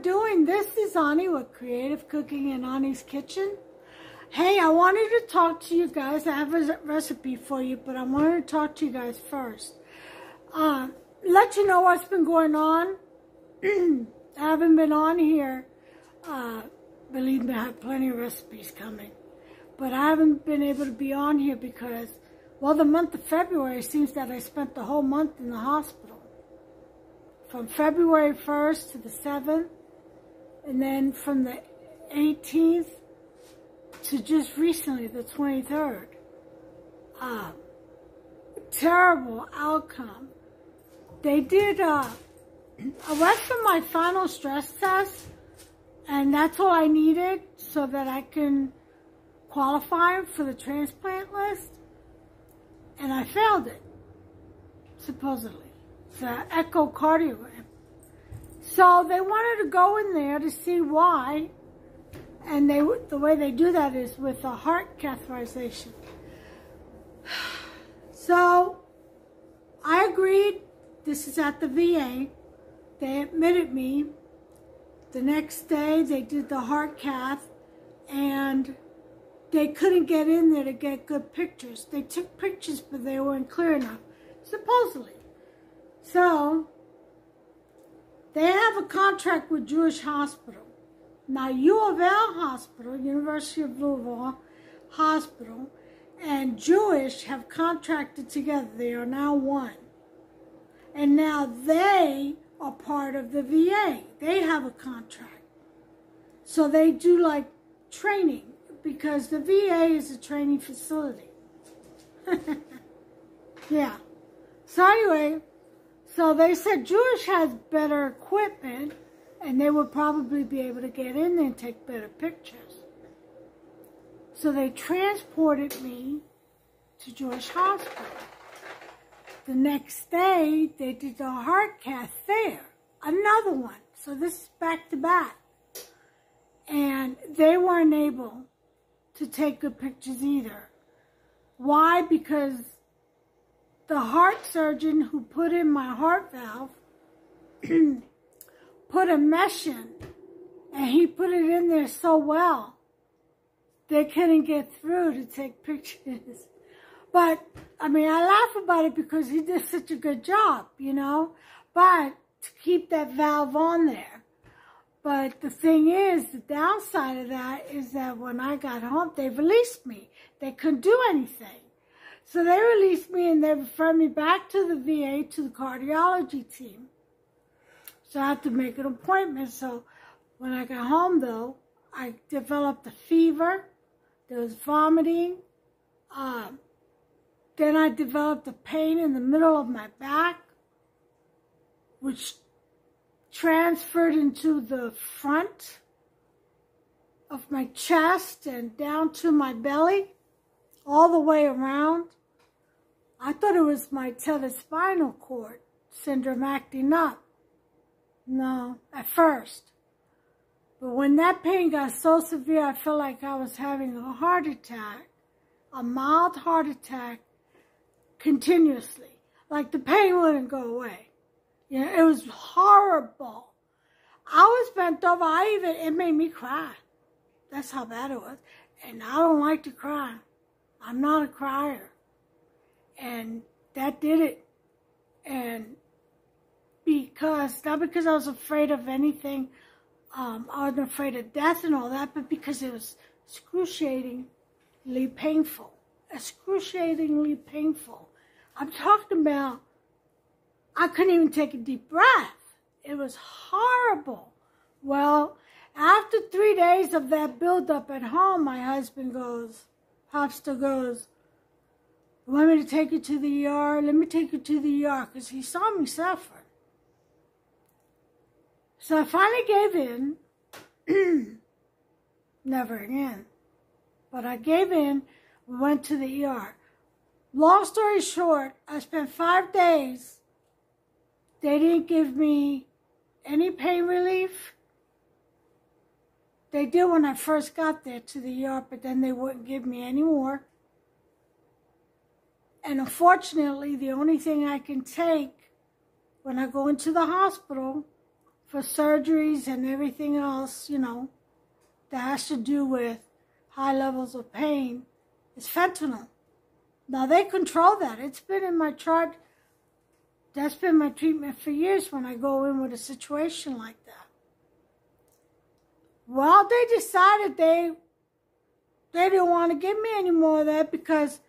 doing? This is Ani with Creative Cooking in Ani's Kitchen. Hey, I wanted to talk to you guys. I have a recipe for you, but I wanted to talk to you guys first. Let you know what's been going on. I haven't been on here. Believe me, I have plenty of recipes coming. But I haven't been able to be on here because, well, the month of February seems that I spent the whole month in the hospital. From February 1st to the 7th, and then from the 18th to just recently, the 23rd. Terrible outcome. They did, I went for my final stress test, and that's all I needed so that I can qualify for the transplant list, and I failed it, supposedly. The echocardiogram. So they wanted to go in there to see why, and the way they do that is with a heart catheterization. So I agreed. This is at the VA. They admitted me. The next day they did the heart cath, and they couldn't get in there to get good pictures. They took pictures, but they weren't clear enough, supposedly. So, they have a contract with Jewish Hospital. Now, U of L Hospital, University of Louisville Hospital, and Jewish have contracted together. They are now one. And now they are part of the VA. They have a contract. So they do like training because the VA is a training facility. Yeah. So anyway, so they said Jewish has better equipment and they would probably be able to get in there and take better pictures. So they transported me to Jewish Hospital. The next day, they did the heart cath there. Another one. So this is back to back. And they weren't able to take good pictures either. Why? Because the heart surgeon who put in my heart valve put a mesh in, and he put it in there so well they couldn't get through to take pictures. But I mean, I laugh about it because he did such a good job, you know, but to keep that valve on there. But the thing is, the downside of that is that when I got home, they released me. They couldn't do anything. So they released me and they referred me back to the VA, to the cardiology team. So I had to make an appointment. So when I got home, though, I developed a fever. There was vomiting. Then I developed a pain in the middle of my back, which transferred into the front of my chest and down to my belly, all the way around. I thought it was my tethered spinal cord syndrome acting up. No, at first. But when that pain got so severe, I felt like I was having a heart attack, a mild heart attack, continuously. Like the pain wouldn't go away. You know, it was horrible. I was bent over. It made me cry. That's how bad it was. And I don't like to cry. I'm not a crier. And that did it. And not because I was afraid of anything, I wasn't afraid of death and all that, but because it was excruciatingly painful. Excruciatingly painful. I'm talking about, I couldn't even take a deep breath. It was horrible. Well, after 3 days of that buildup at home, my husband Hopster goes, "You want me to take you to the ER? Let me take you to the ER," because he saw me suffer. So I finally gave in. Never again. But I gave in. We went to the ER. Long story short, I spent 5 days. They didn't give me any pain relief. They did when I first got there to the ER, but then they wouldn't give me any more. And unfortunately, the only thing I can take when I go into the hospital for surgeries and everything else, you know, that has to do with high levels of pain is fentanyl. Now, they control that. It's been in my chart. That's been my treatment for years when I go in with a situation like that. Well, they decided they didn't want to give me any more of that because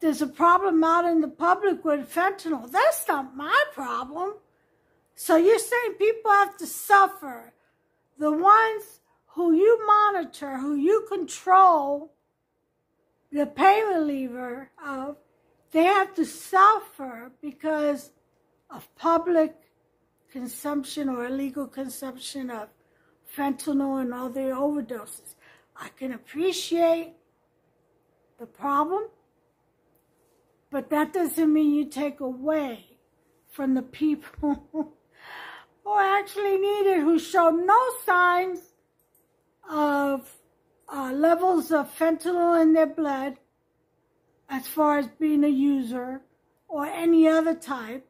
there's a problem out in the public with fentanyl. That's not my problem. So you're saying people have to suffer. The ones who you monitor, who you control, the pain reliever of, they have to suffer because of public consumption or illegal consumption of fentanyl and other overdoses. I can appreciate the problem, but that doesn't mean you take away from the people who actually need it, who show no signs of levels of fentanyl in their blood as far as being a user or any other type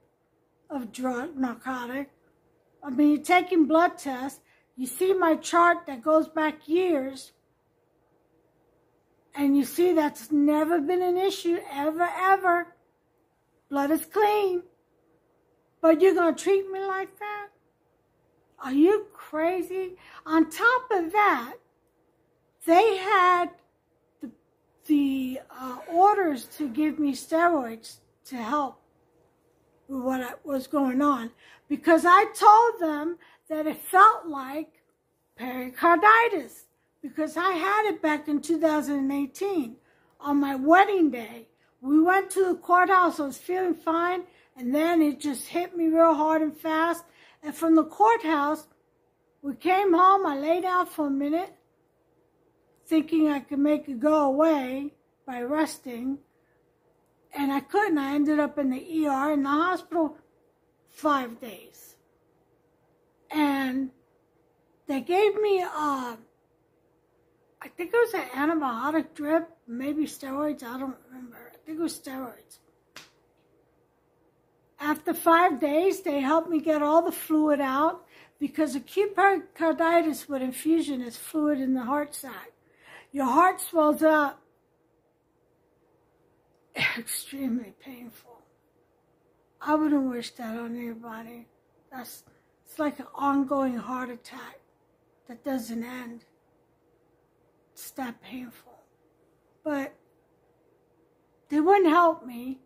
of drug, narcotic. I mean, you're taking blood tests. You see my chart that goes back years, and you see that's never been an issue, ever, ever. Blood is clean. But you're going to treat me like that? Are you crazy? On top of that, they had the orders to give me steroids to help with what was going on, because I told them that it felt like pericarditis, because I had it back in 2018 on my wedding day. We went to the courthouse. I was feeling fine, and then it just hit me real hard and fast. And from the courthouse, we came home. I lay down for a minute, thinking I could make it go away by resting. And I couldn't. I ended up in the ER in the hospital 5 days. And they gave me, I think it was an antibiotic drip, maybe steroids, I don't remember. I think it was steroids. After 5 days, they helped me get all the fluid out, because acute pericarditis with infusion is fluid in the heart sac. Your heart swells up. Extremely painful. I wouldn't wish that on anybody. It's like an ongoing heart attack that doesn't end. It's that painful. But they wouldn't help me,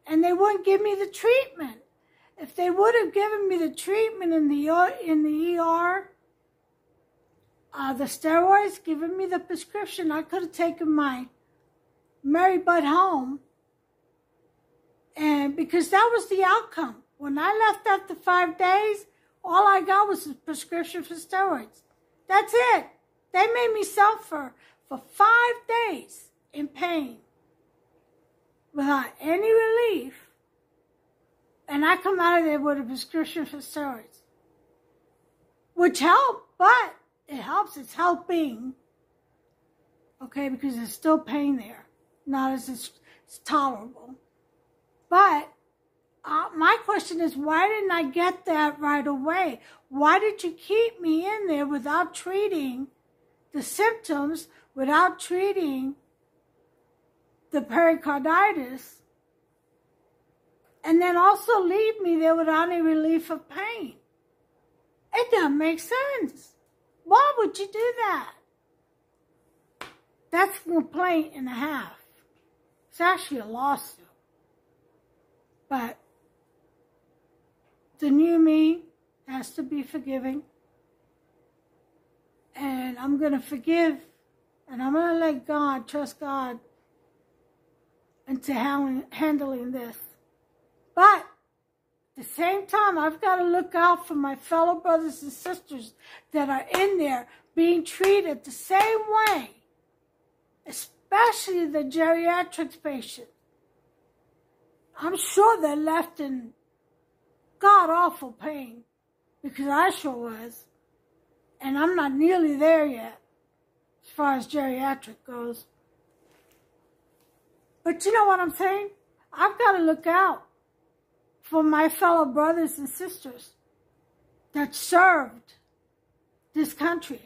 and they wouldn't give me the treatment. If they would have given me the treatment in the ER, the steroids, given me the prescription, I could have taken my Mary Butt home, and because that was the outcome. When I left after 5 days, all I got was a prescription for steroids. That's it. They made me suffer for 5 days in pain without any relief, and I come out of there with a prescription for steroids, which helped, but it helps. It's helping, okay, because there's still pain there. Not as it's tolerable. But my question is, why didn't I get that right away? Why did you keep me in there without treating the symptoms, without treating the pericarditis, and then also leave me there without any relief of pain? It doesn't make sense. Why would you do that? That's a complaint and a half. It's actually a lawsuit. But the new me has to be forgiving. And I'm going to forgive. And I'm going to let God, trust God, into handling this. But at the same time, I've got to look out for my fellow brothers and sisters that are in there being treated the same way, especially the geriatrics patients. I'm sure they're left in god-awful pain, because I sure was. And I'm not nearly there yet, as far as geriatric goes. But you know what I'm saying? I've got to look out for my fellow brothers and sisters that served this country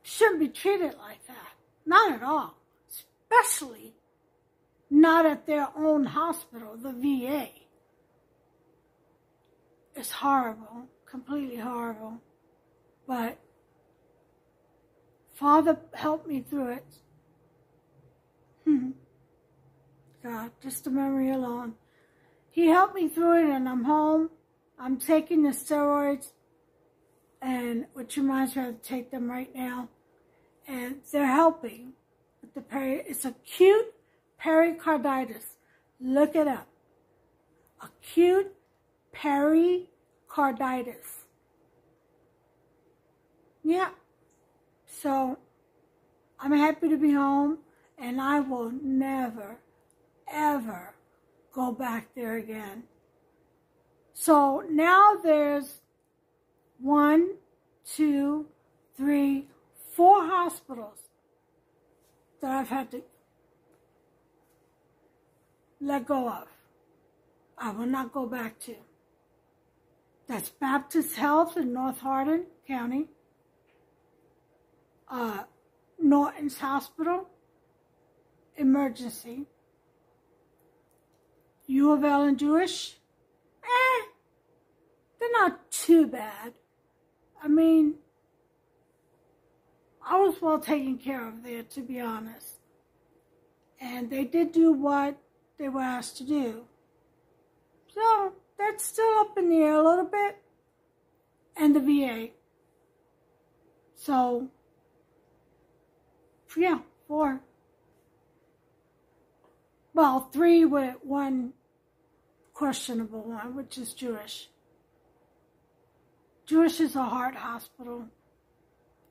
shouldn't be treated like that. Not at all. Especially not at their own hospital, the VA. It's horrible, completely horrible. But Father helped me through it. God, just the memory alone. He helped me through it, and I'm home. I'm taking the steroids, and which reminds me I have to take them right now. And they're helping with the it's acute pericarditis. Look it up. Acute pericarditis. Yeah. So I'm happy to be home, and I will never, ever go back there again. So now there's 1, 2, 3, 4 hospitals that I've had to let go of. I will not go back to. That's Baptist Health in North Hardin County, Norton's Hospital, Emergency, U of L and Jewish. They're not too bad. I mean, I was well taken care of there, to be honest. And they did do what they were asked to do. So, that's still up in the air a little bit. And the VA. So, yeah, 4. Well, 3 with 1 questionable one, which is Jewish. Jewish is a heart hospital,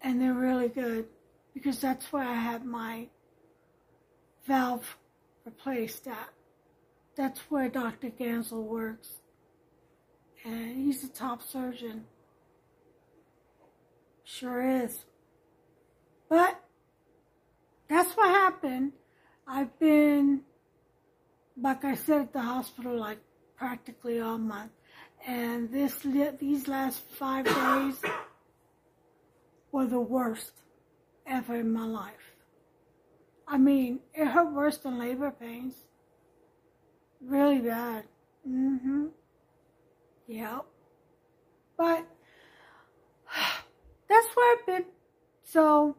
and they're really good because that's where I had my valve replaced at. That's where Dr. Gansel works, and he's a top surgeon. Sure is. But that's what happened. I've been, like I said, at the hospital like practically all month. And these last 5 days were the worst ever in my life. I mean, it hurt worse than labor pains. Really bad. Yep. But that's where I've been. So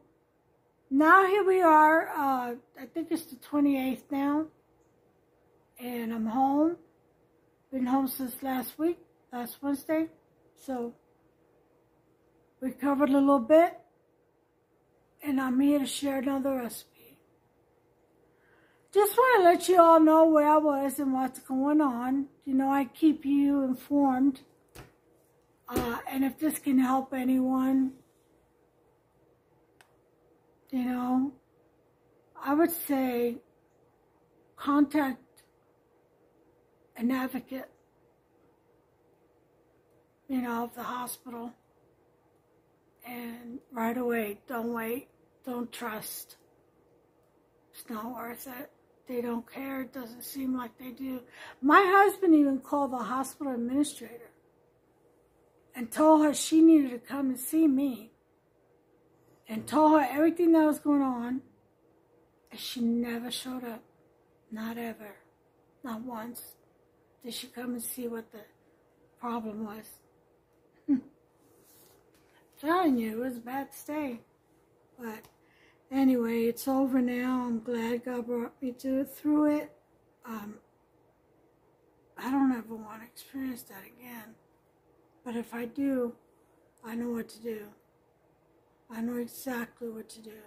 now here we are. I think it's the 28th now. And I'm home. Been home since last Wednesday. So recovered a little bit. And I'm here to share another recipe. Just want to let you all know where I was and what's going on. You know, I keep you informed. And if this can help anyone, you know, I would say contact an advocate, you know, of the hospital. And right away, don't wait, don't trust. It's not worth it. They don't care. It doesn't seem like they do. My husband even called the hospital administrator and told her she needed to come and see me and told her everything that was going on, and she never showed up. Not ever. Not once did she come and see what the problem was. Telling you, it was a bad stay. But anyway, it's over now. I'm glad God brought me through it. I don't ever want to experience that again. But if I do, I know what to do. I know exactly what to do.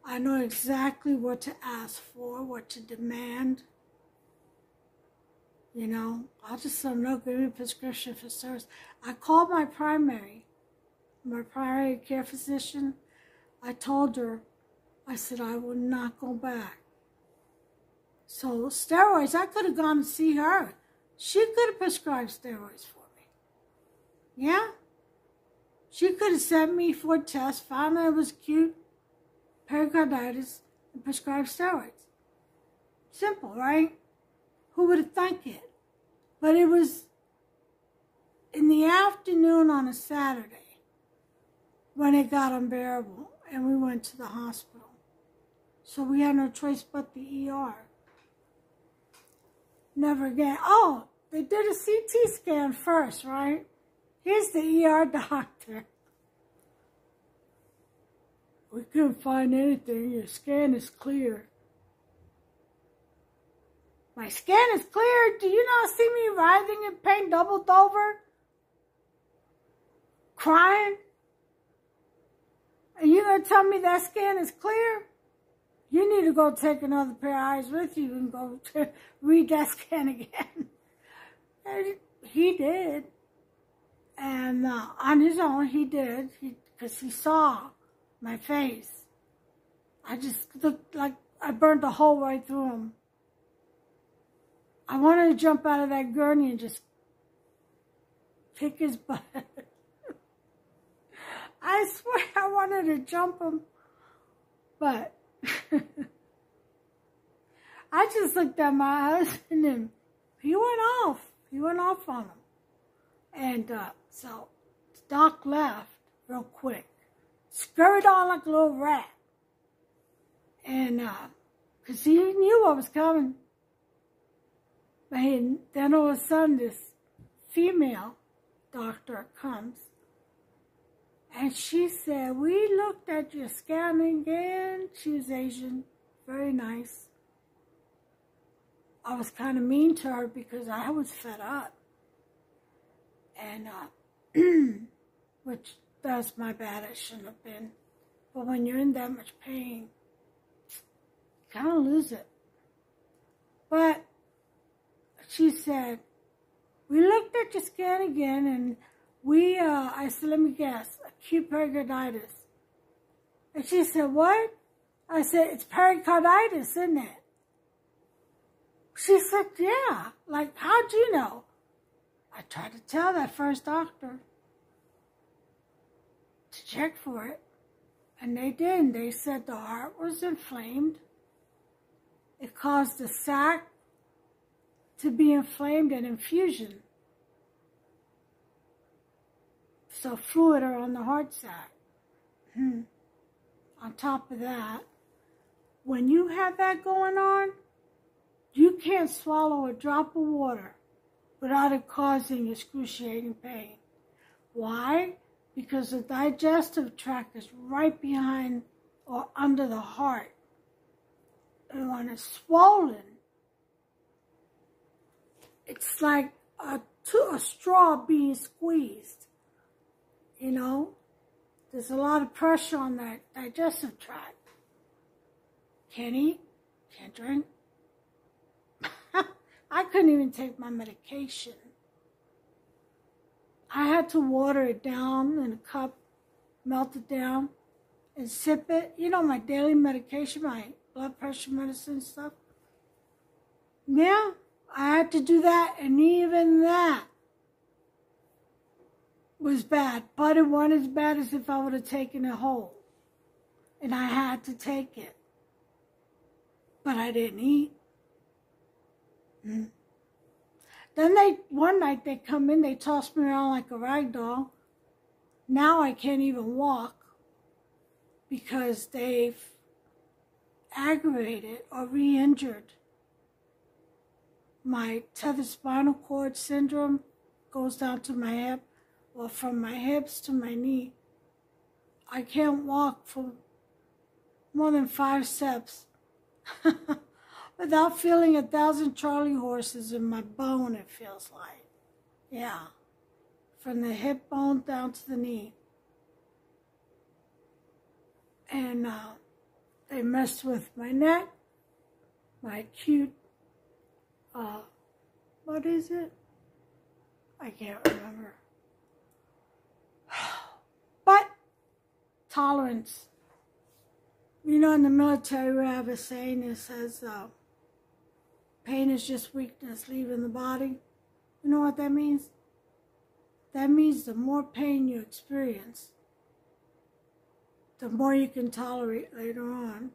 I know exactly what to ask for, what to demand. You know, I'll just say, no, give me a prescription for service. I called my primary care physician. I told her, I said, I will not go back. So steroids, I could have gone to see her. She could have prescribed steroids for me. Yeah? She could have sent me for a test, found that it was acute pericarditis, and prescribed steroids. Simple, right? Who would have thunk it? But it was in the afternoon on a Saturday when it got unbearable and we went to the hospital. So we had no choice but the ER. Never again. Oh, they did a CT scan first, right? Here's the ER doctor. We couldn't find anything. Your scan is clear. My scan is clear. Do you not see me writhing in pain, doubled over? Crying? And you gonna tell me that scan is clear? You need to go take another pair of eyes with you and go to read that scan again. And he did. And on his own, he did. Because he saw my face. I just looked like I burned a hole right through him. I wanted to jump out of that gurney and just kick his butt. I swear I wanted to jump him. But I just looked at my husband and he went off. He went off on him. And so the doc left real quick. Scurried on like a little rat. And because he knew what was coming. But then all of a sudden this female doctor comes. And she said, we looked at your scan again. She was Asian, very nice. I was kind of mean to her because I was fed up. And, which that's my bad, it shouldn't have been. But when you're in that much pain, you kind of lose it. But she said, we looked at your scan again and I said, let me guess, acute pericarditis. And she said, what? I said, it's pericarditis, isn't it? She said, yeah. Like, how'd you know? I tried to tell that first doctor to check for it. And they did. They said the heart was inflamed. It caused the sac to be inflamed and infusion. So fluid around the heart sac. On top of that, when you have that going on, you can't swallow a drop of water without it causing excruciating pain. Why? Because the digestive tract is right behind or under the heart. And when it's swollen, it's like a straw being squeezed. You know? There's a lot of pressure on that digestive tract. Can't eat, can't drink. I couldn't even take my medication. I had to water it down in a cup, melt it down, and sip it. You know, my daily medication, my blood pressure medicine and stuff. Yeah, I had to do that, and even that was bad. But it wasn't as bad as if I would have taken it whole. And I had to take it. But I didn't eat. Then one night they come in, they toss me around like a rag doll. Now I can't even walk because they've aggravated or re-injured. My tethered spinal cord syndrome goes down to my hip, or from my hips to my knee. I can't walk for more than 5 steps. Without feeling 1,000 Charlie horses in my bone, it feels like. Yeah. From the hip bone down to the knee. And they messed with my neck, my acute, what is it? I can't remember. But tolerance. You know, in the military, we have a saying that says, pain is just weakness leaving the body. You know what that means? That means the more pain you experience, the more you can tolerate later on.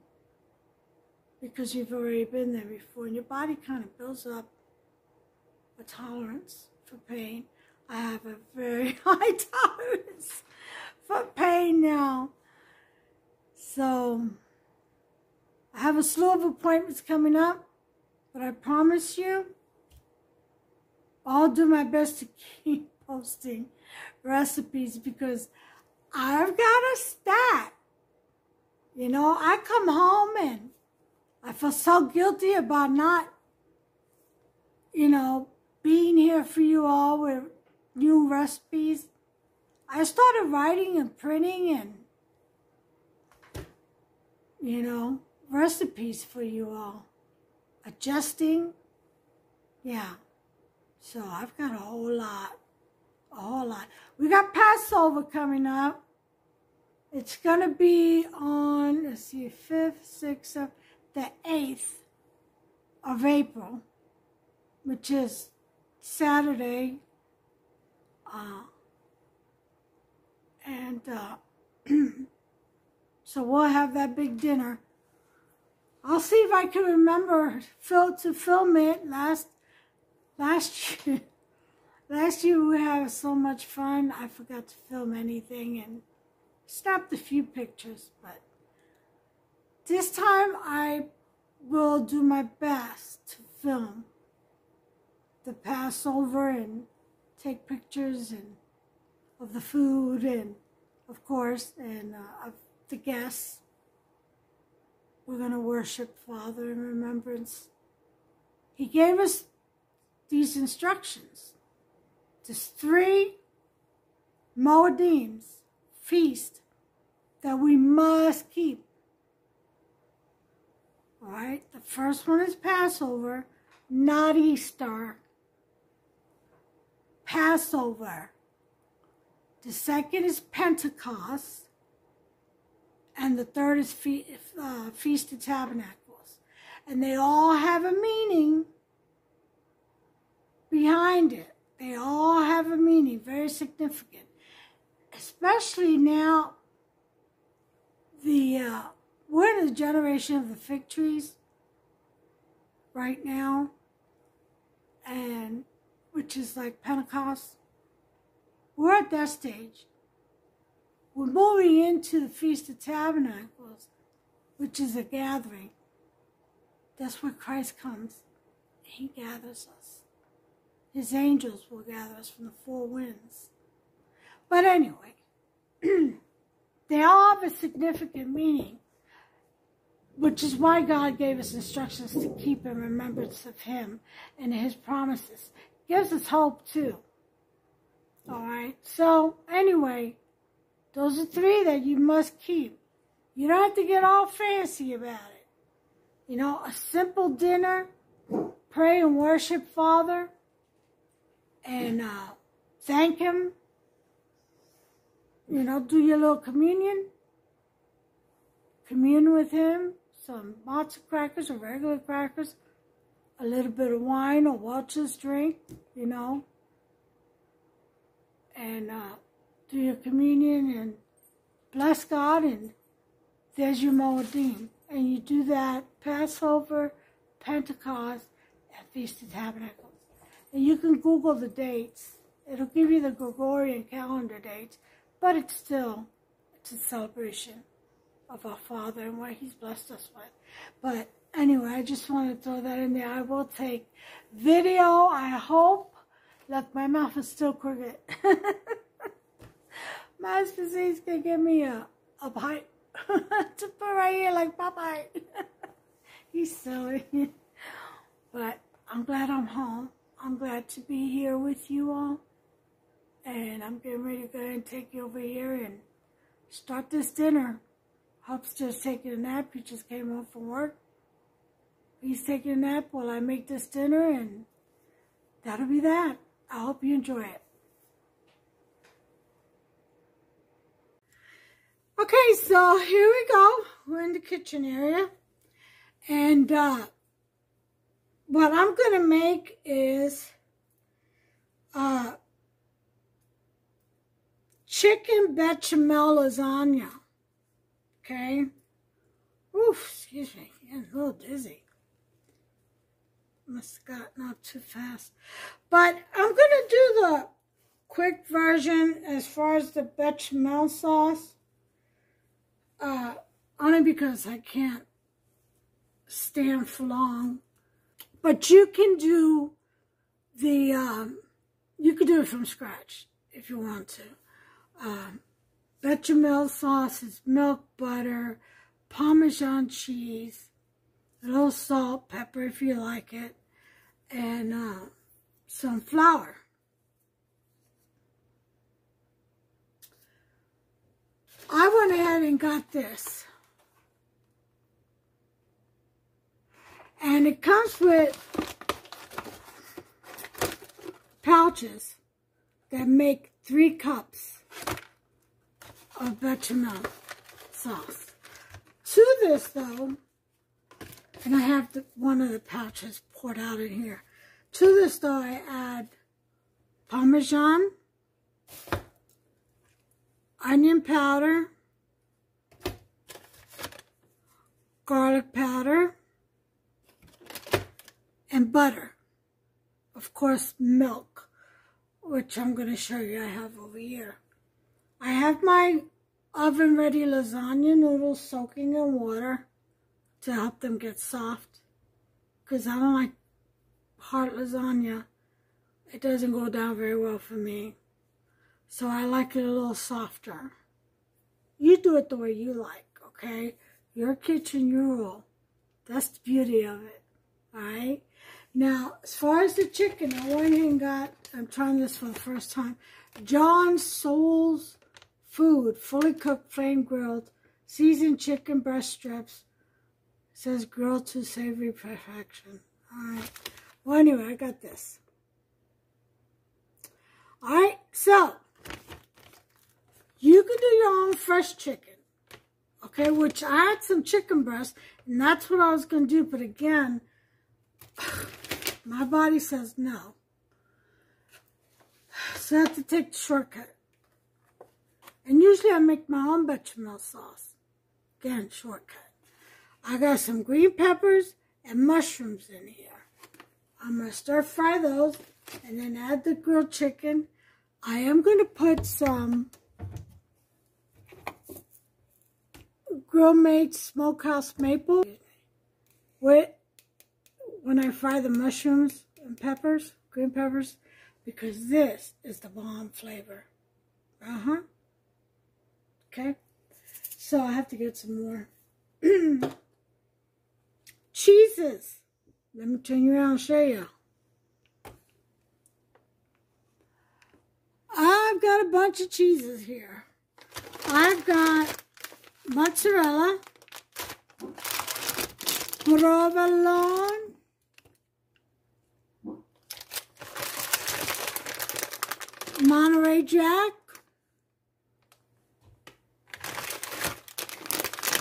Because you've already been there before. And your body kind of builds up a tolerance for pain. I have a very high tolerance for pain now. So, I have a slew of appointments coming up, but I promise you, I'll do my best to keep posting recipes because I've got a stat. You know, I come home and I feel so guilty about not, you know, being here for you all with new recipes. I started writing and printing and, you know, recipes for you all. Adjusting. Yeah. So I've got a whole lot. A whole lot. We got Passover coming up. It's going to be on, let's see, 5th, 6th, 7th, the 8th of April, which is Saturday. So we'll have that big dinner. I'll see if I can remember to film it last year. Last year we had so much fun, I forgot to film anything and snapped a few pictures, but this time I will do my best to film the Passover and take pictures and of the food and, of course, and of the guests. We're going to worship Father in remembrance. He gave us these instructions. There's 3 Moedims, feast, that we must keep. All right, the first one is Passover, not Easter. Passover. The second is Pentecost. And the third is Feast of Tabernacles. And they all have a meaning behind it. They all have a meaning, very significant. Especially now, we're in the generation of the fig trees right now, and which is like Pentecost. We're at that stage. We're moving into the Feast of Tabernacles, which is a gathering. That's where Christ comes. He gathers us. His angels will gather us from the 4 winds. But anyway, they all have a significant meaning, which is why God gave us instructions to keep in remembrance of Him and His promises. Gives us hope too. All right. So anyway, those are 3 that you must keep. You don't have to get all fancy about it. You know, a simple dinner, pray and worship Father, and thank Him. You know, do your little communion. Commune with Him. Some matzo crackers or regular crackers. A little bit of wine or Welch's drink, you know. And do your communion and bless God, and there's your Moedim. And you do that Passover, Pentecost, and Feast of Tabernacles. And you can Google the dates. It'll give you the Gregorian calendar dates, but it's a celebration of our Father and what He's blessed us with. But anyway, I just want to throw that in there. I will take video, I hope. Look, my mouth is still crooked. My husband says he's going to give me a bite to put right here like Popeye. He's silly. But I'm glad I'm home. I'm glad to be here with you all. And I'm getting ready to go ahead and take you over here and start this dinner. Hop's just taking a nap. He just came home from work. He's taking a nap while I make this dinner, and that'll be that. I hope you enjoy it. Okay, so here we go. We're in the kitchen area. And what I'm going to make is chicken bechamel lasagna. Okay? Oof, excuse me. Getting a little dizzy. Must have gotten up too fast. But I'm going to do quick version as far as the bechamel sauce. Only because I can't stand for long. But you can do the, you can do it from scratch if you want to. Bechamel sauce is milk, butter, Parmesan cheese, a little salt, pepper if you like it, and some flour. I went ahead and got this. And it comes with pouches that make 3 cups of bechamel sauce. To this though, and I have one of the pouches poured out in here. To this though, I add Parmesan, onion powder, garlic powder, and butter. Of course, milk, which I'm going to show you I have over here. I have my oven-ready lasagna noodles soaking in water to help them get soft, because I don't like hard lasagna. It doesn't go down very well for me. So I like it a little softer. You do it the way you like, okay? Your kitchen, your rule. That's the beauty of it, all right? Now, as far as the chicken, I went ahead and got, I'm trying this for the first time, John Soul's Food, fully cooked, flame grilled, seasoned chicken breast strips. It says grilled to savory perfection. All right. Well, anyway, I got this. All right, so you can do your own fresh chicken, okay, which I had some chicken breast, and that's what I was going to do, but again, my body says no. So I have to take the shortcut. And usually I make my own bechamel sauce. Again, shortcut. I got some green peppers and mushrooms in here. I'm going to stir fry those and then add the grilled chicken. I am going to put some Grill Made Smokehouse Maple with when I fry the mushrooms and peppers, green peppers, because this is the bomb flavor. Okay, so I have to get some more cheeses. Let me turn you around and show you. I've got a bunch of cheeses here. I've got mozzarella, provolone, Monterey Jack,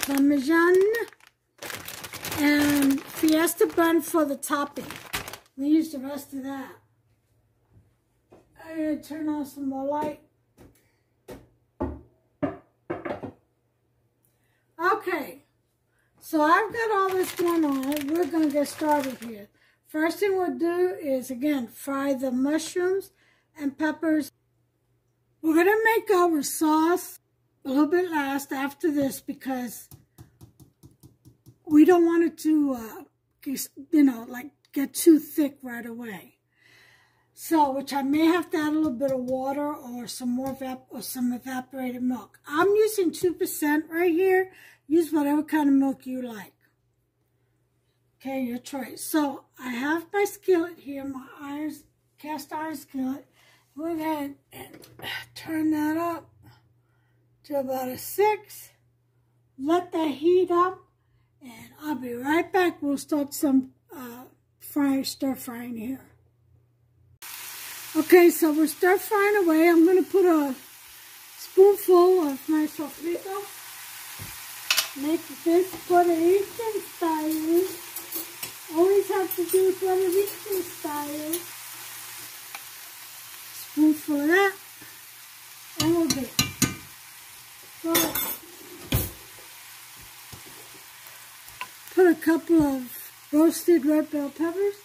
Parmesan, and Fiesta bun for the topping. We use the rest of that. I'm going to turn on some more light. Okay, so I've got all this going on. We're going to get started here. First thing we'll do is, again, fry the mushrooms and peppers. We're going to make our sauce a little bit last after this because we don't want it to, get too thick right away. So, which I may have to add a little bit of water or some more some evaporated milk. I'm using 2% right here. Use whatever kind of milk you like. Okay, your choice. So, I have my skillet here, my cast iron skillet. We're going to turn that up to about a 6. Let that heat up, and I'll be right back. We'll start some stir frying here. Okay, so we're stir frying away. I'm going to put a spoonful of my sofrito. Make this Puerto Rican style. Always have to do Puerto Rican style. Spoonful of that. And we'll get it. So, put a couple of roasted red bell peppers.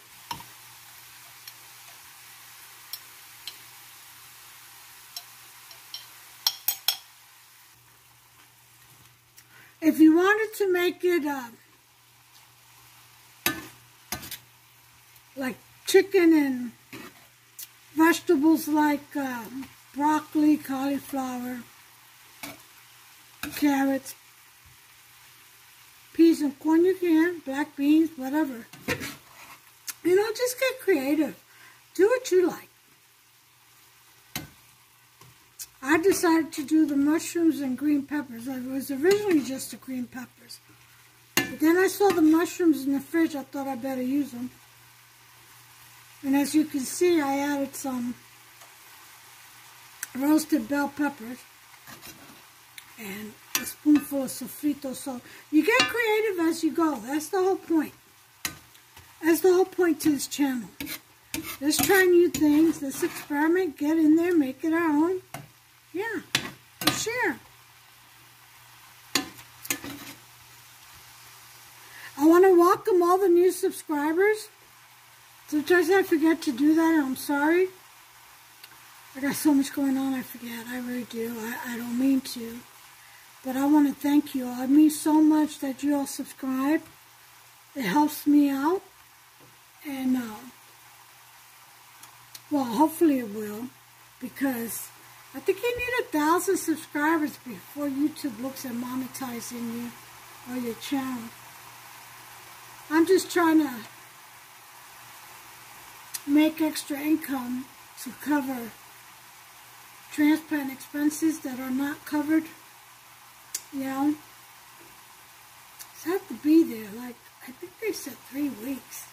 If you wanted to make it like chicken and vegetables like broccoli, cauliflower, carrots, peas and corn, you can, black beans, whatever. You know, just get creative. Do what you like. I decided to do the mushrooms and green peppers. It was originally just the green peppers. But then I saw the mushrooms in the fridge. I thought I better use them. And as you can see, I added some roasted bell peppers and a spoonful of sofrito. So you get creative as you go. That's the whole point. That's the whole point to this channel. Let's try new things. Let's experiment. Get in there. Make it our own. Yeah. Share. I want to welcome all the new subscribers. Sometimes I forget to do that, and I'm sorry. I got so much going on, I forget. I really do. I don't mean to. But I want to thank you all. It means so much that you all subscribe. It helps me out. And, well, hopefully it will. Because I think you need 1,000 subscribers before YouTube looks at monetizing you or your channel. I'm just trying to make extra income to cover transplant expenses that are not covered, you know. So I have to be there, like, I think they said 3 weeks,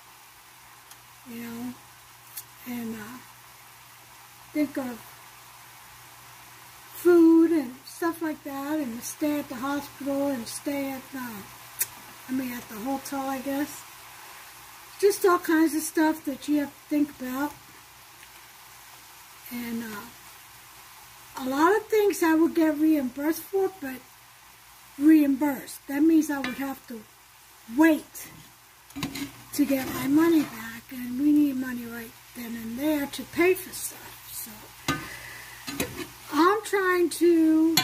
you know, and think of food and stuff like that, and stay at the hospital and stay at the, at the hotel, I guess. Just all kinds of stuff that you have to think about. And a lot of things I would get reimbursed for, but reimbursed. That means I would have to wait to get my money back, and we need money right then and there to pay for stuff. So I'm trying to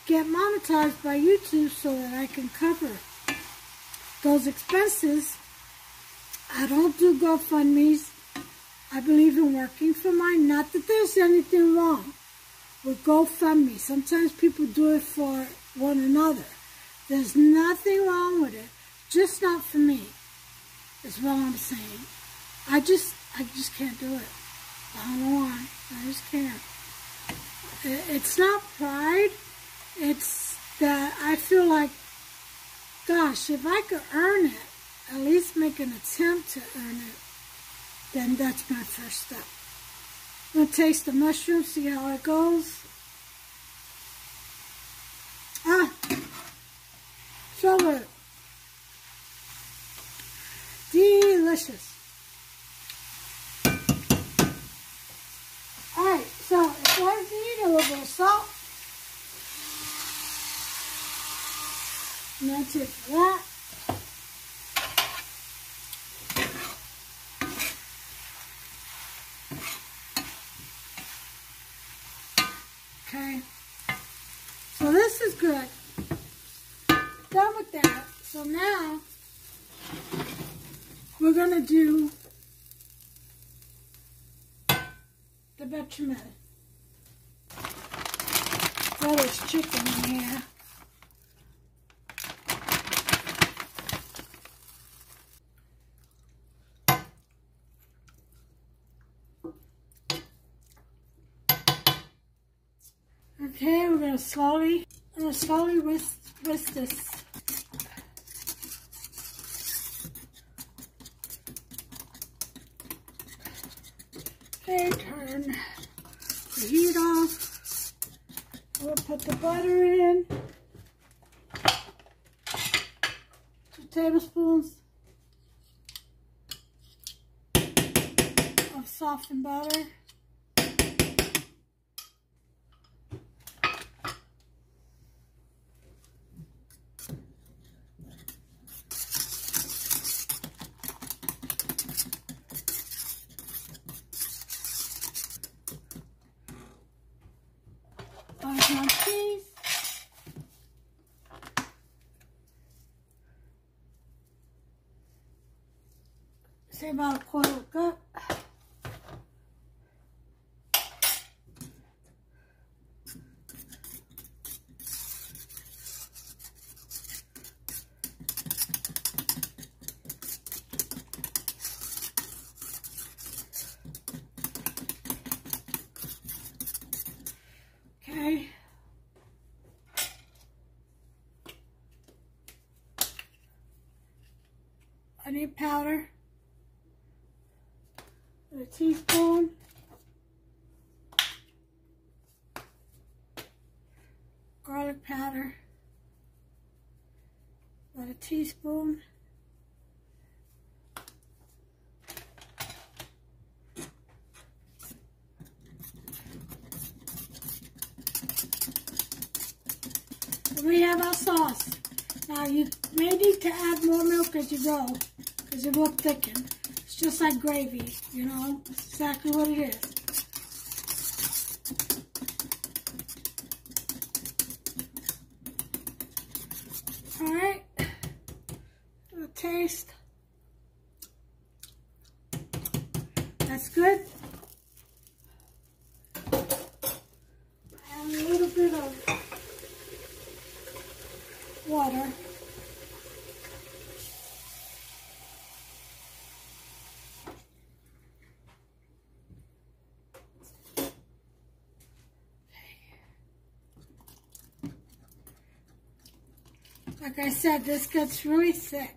get monetized by YouTube so that I can cover those expenses. I don't do GoFundMes. I believe in working for mine. Not that there's anything wrong with GoFundMe. Sometimes people do it for one another. There's nothing wrong with it. Just not for me, is what I'm saying. I just can't do it. I don't know why. I just can't. It's not pride. It's that I feel like, gosh, if I could earn it, at least make an attempt to earn it, then that's my first step. I'm going to taste the mushroom, see how it goes. So good. Delicious. Alright, so it does need a little bit of salt. And that's it for that. Okay, so this is good. Done with that. So now we're going to do the bechamel. Oh, there's chicken in here. Okay, we're going to slowly whisk this. Okay, turn the heat off. We'll put the butter in. 2 tablespoons of softened butter. Parmesan cheese. pour it up. Okay. Onion powder, a teaspoon, garlic powder, about a teaspoon, and we have our sauce. Now you may need to add more milk as you go, because it will thicken. It's just like gravy, you know, that's exactly what it is. All right, a taste. That's good. And a little bit of water. Like I said, this gets really thick.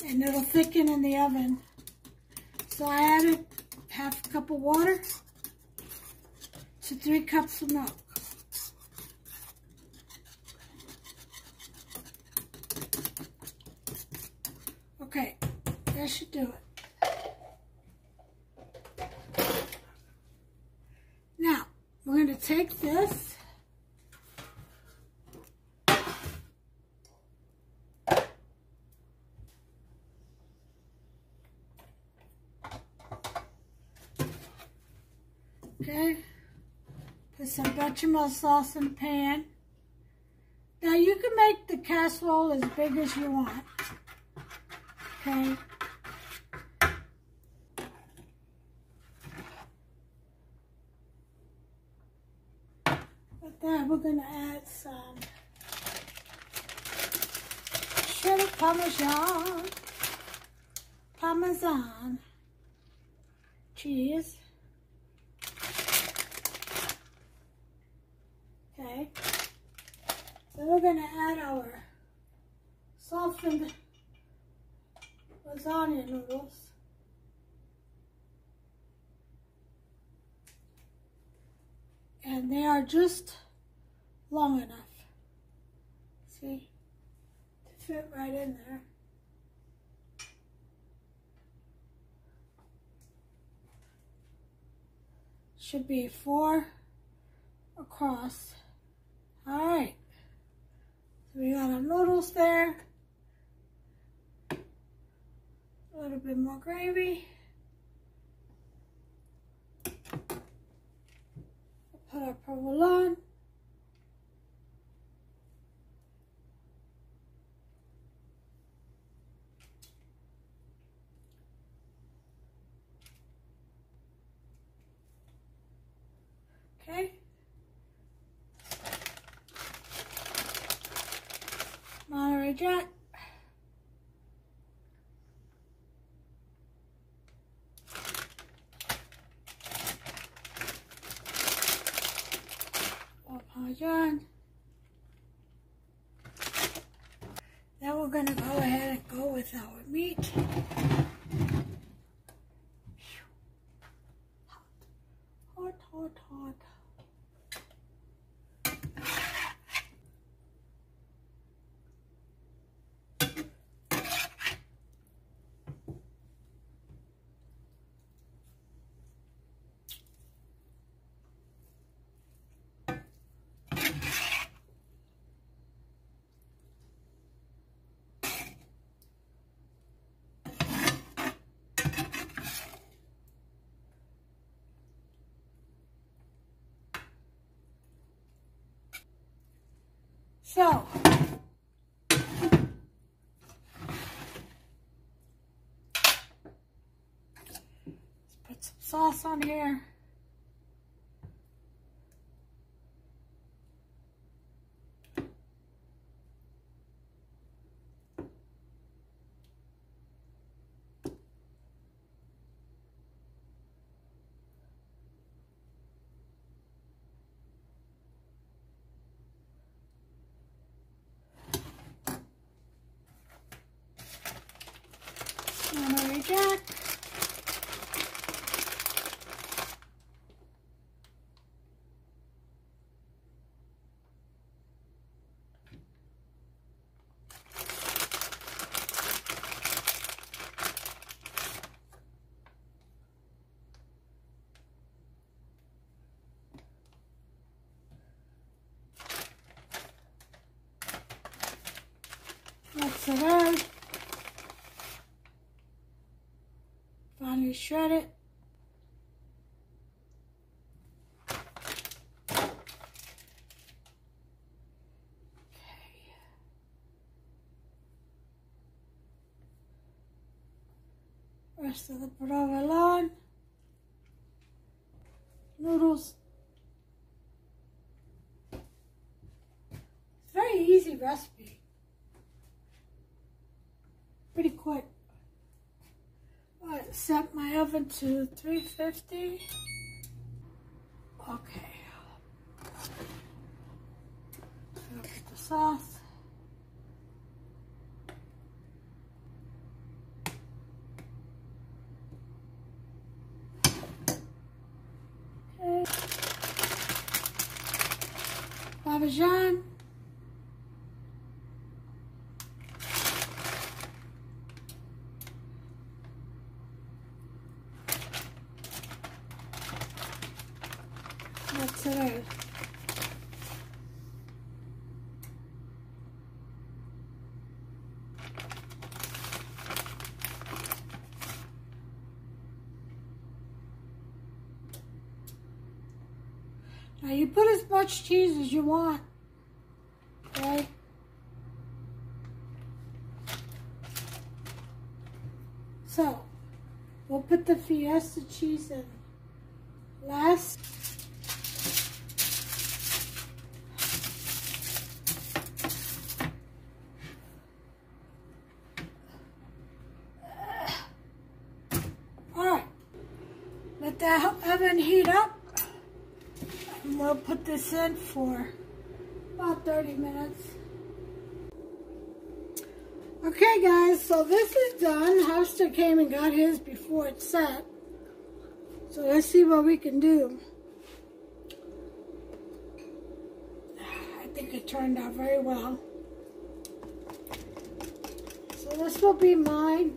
And it'll thicken in the oven. So I added half a cup of water to 3 cups of milk. Okay, that should do it. Now, we're going to take this okay, put some bechamel sauce in the pan. Now you can make the casserole as big as you want. Okay. But then we're going to add some shredded Parmesan cheese. Okay. Then we're going to add our softened lasagna noodles. And they are just long enough, see, to fit right in there. Should be 4 across. All right, so we got our noodles there. A little bit more gravy. Put our provolone. Okay. Monterey Jack. Parmesan. Then we're going to go ahead and go with our meat. Hot, hot, hot. So, let's put some sauce on here. Jack. Mix it out. Finely shred it. Rest of the provolone, noodles. It's a very easy recipe. Pretty quick. Alright, set my oven to 350. Okay. Put the sauce. Parmesan. Mix it out. Now you put as much cheese as you want, okay? So, we'll put the Fiesta cheese in last. Alright, let the oven heat up. We'll put this in for about 30 minutes. Okay guys, so this is done. Hofstra came and got his before it's set. So let's see what we can do. I think it turned out very well. So this will be my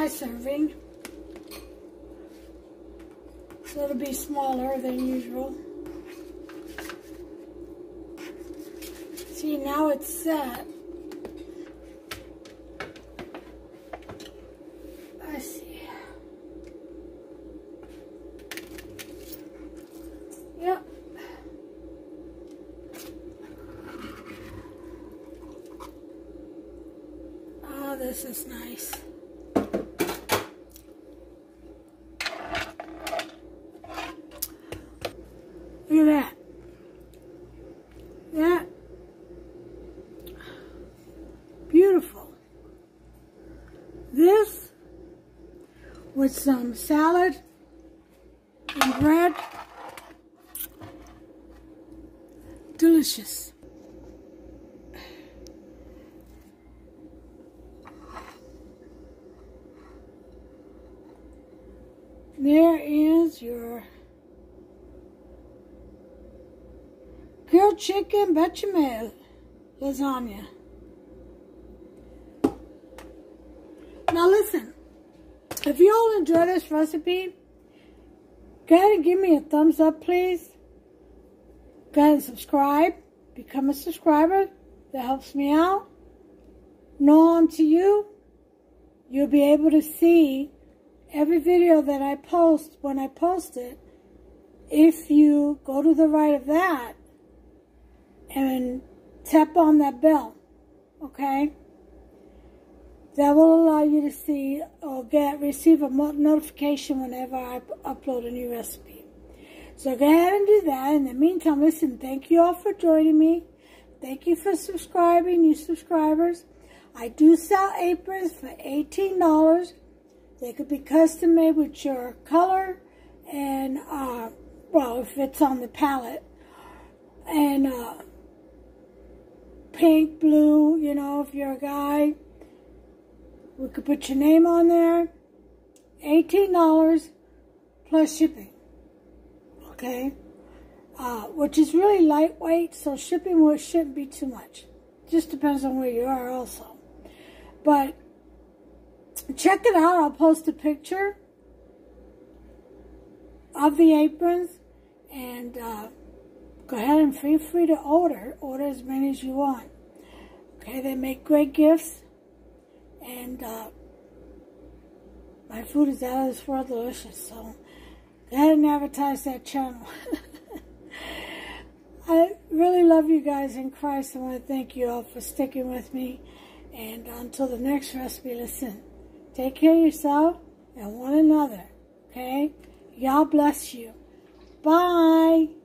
serving. So it'll be smaller than usual. See, now it's set. I see. Yep. Oh, this is nice. Look at that. That. Beautiful. This with some salad and bread. Delicious. There is your grilled chicken Béchamel lasagna. Now listen, if you all enjoy this recipe, go ahead and give me a thumbs up, please. Go ahead and subscribe. Become a subscriber. That helps me out. Know on to you. You'll be able to see every video that I post when I post it if you go to the right of that and tap on that bell, okay, that will allow you to see or receive a notification whenever I upload a new recipe. So go ahead and do that. In the meantime, listen, thank you all for joining me. Thank you for subscribing, new subscribers. I do sell aprons for $18. They could be custom made with your color and, well, if it's on the palette. And pink, blue, you know, if you're a guy. We could put your name on there. $18 plus shipping. Okay? Which is really lightweight, so shipping shouldn't be too much. Just depends on where you are also. But check it out. I'll post a picture of the aprons. And go ahead and feel free to order. Order as many as you want. Okay, they make great gifts. And my food is out of this world delicious. So go ahead and advertise that channel. I really love you guys in Christ. I want to thank you all for sticking with me. And until the next recipe, listen, take care of yourself and one another. Okay? God bless you. Bye.